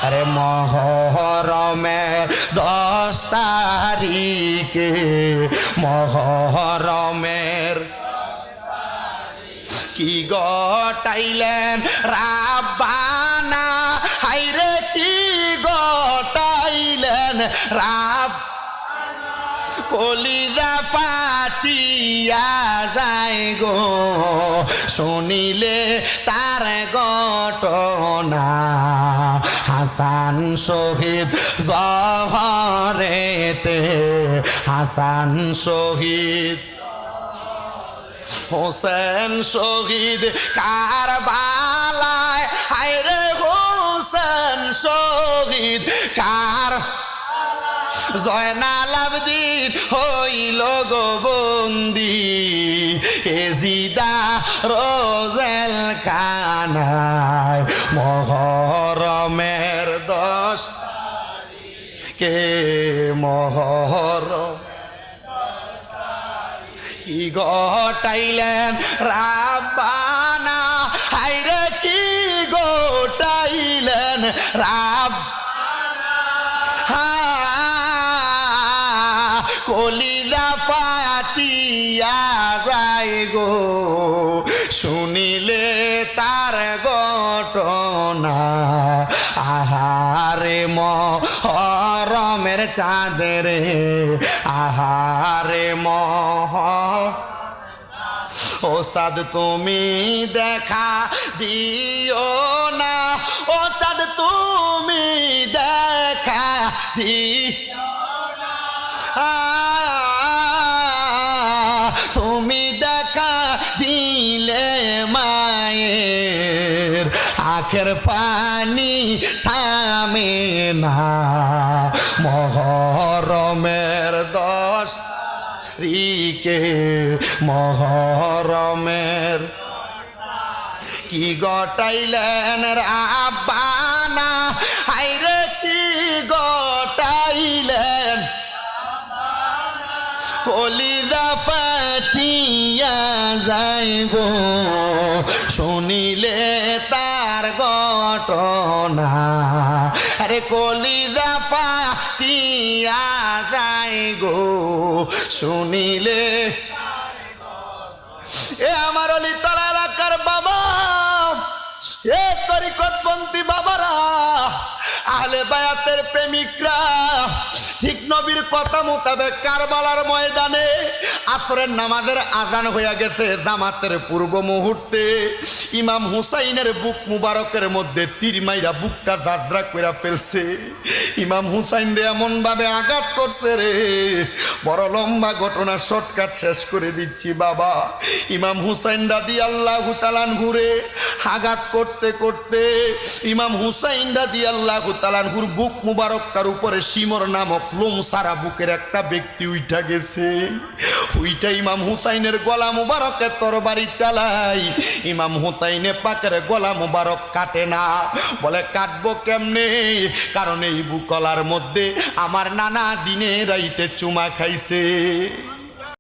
আরে মহরমের 10 তারিখে মহরমের কি গটাইলেন রাব্বানা হাইরে কি গটাইলেন রাব কলিজা ফাটিয়া যায় গো শুনিলে তার ঘটনা হাসান শহীদ জহরেতে হাসান শহীদ হোসেন শহীদ কারবালায় হায়রে হোসেন শহীদ কার জয়নাল আবদিন হইল গো বন্দি এজিদা রোজেল কানায় মহরমের 10 কে মহরম কি গটাইলেন রাব্বানা হায়রে কি গটাইলেন কলিজা ফাটিয়া যায় গো শুনিলে তার ঘটনা আহারে মহরমের চাঁদের আহারে ও চাঁদ তুমি দেখা দিও না ও চাঁদ তুমি দেখা তুমি দেখা দিলে মায়ের আখের পানি থামে না মহরমের 10 তারিখে মহরমের কি গটাইলেন রাব্বানা হায়রে কি গটাইলেন কলিজা ফাটিয়া যায় গো শুনিলে তার ঘটনা আরে কলিজা ফাটিয়া যায় গো শুনিলে এ আমার অলিতলা এলাকার বাবা এ তরিকতপন্থী বাবারা আহলে বায়াতের প্রেমিকরা ঠিক নবীর কথা মোতাবেক কারবালার ময়দানে আসরের নামাজের আজান হয়ে গেছে জামাতের পূর্ব মুহূর্তে ইমাম হুসাইনের বুক মুবারকের মধ্যে তীর মাইরা বুকটা জাজরা কইরা ফেলছে ইমাম হুসাইন রে এমন ভাবে আঘাত করছে রে বড় লম্বা ঘটনা শর্টকাট শেষ করে দিচ্ছি বাবা ইমাম হুসাইন রাদিয়াল্লাহু তাআলা আনহুরে আঘাত করতে করতে ইমাম হুসাইন রাদিয়াল্লাহু তাআলা আনহুর বুক মুবারকটার উপরে শিমর নামক লোম সারা বুকের একটা ব্যক্তি উঠা গেছে ওইটা ইমাম হুসাইনের গলা মুবারকে তরবারি চালাই ইমাম হুসাইনে পাকের গলা মুবারক কাটে না বলে কাটবো কেমনে কারণ এই বুকলার মধ্যে আমার নানা দিনে রাইতে চুমা খাইছে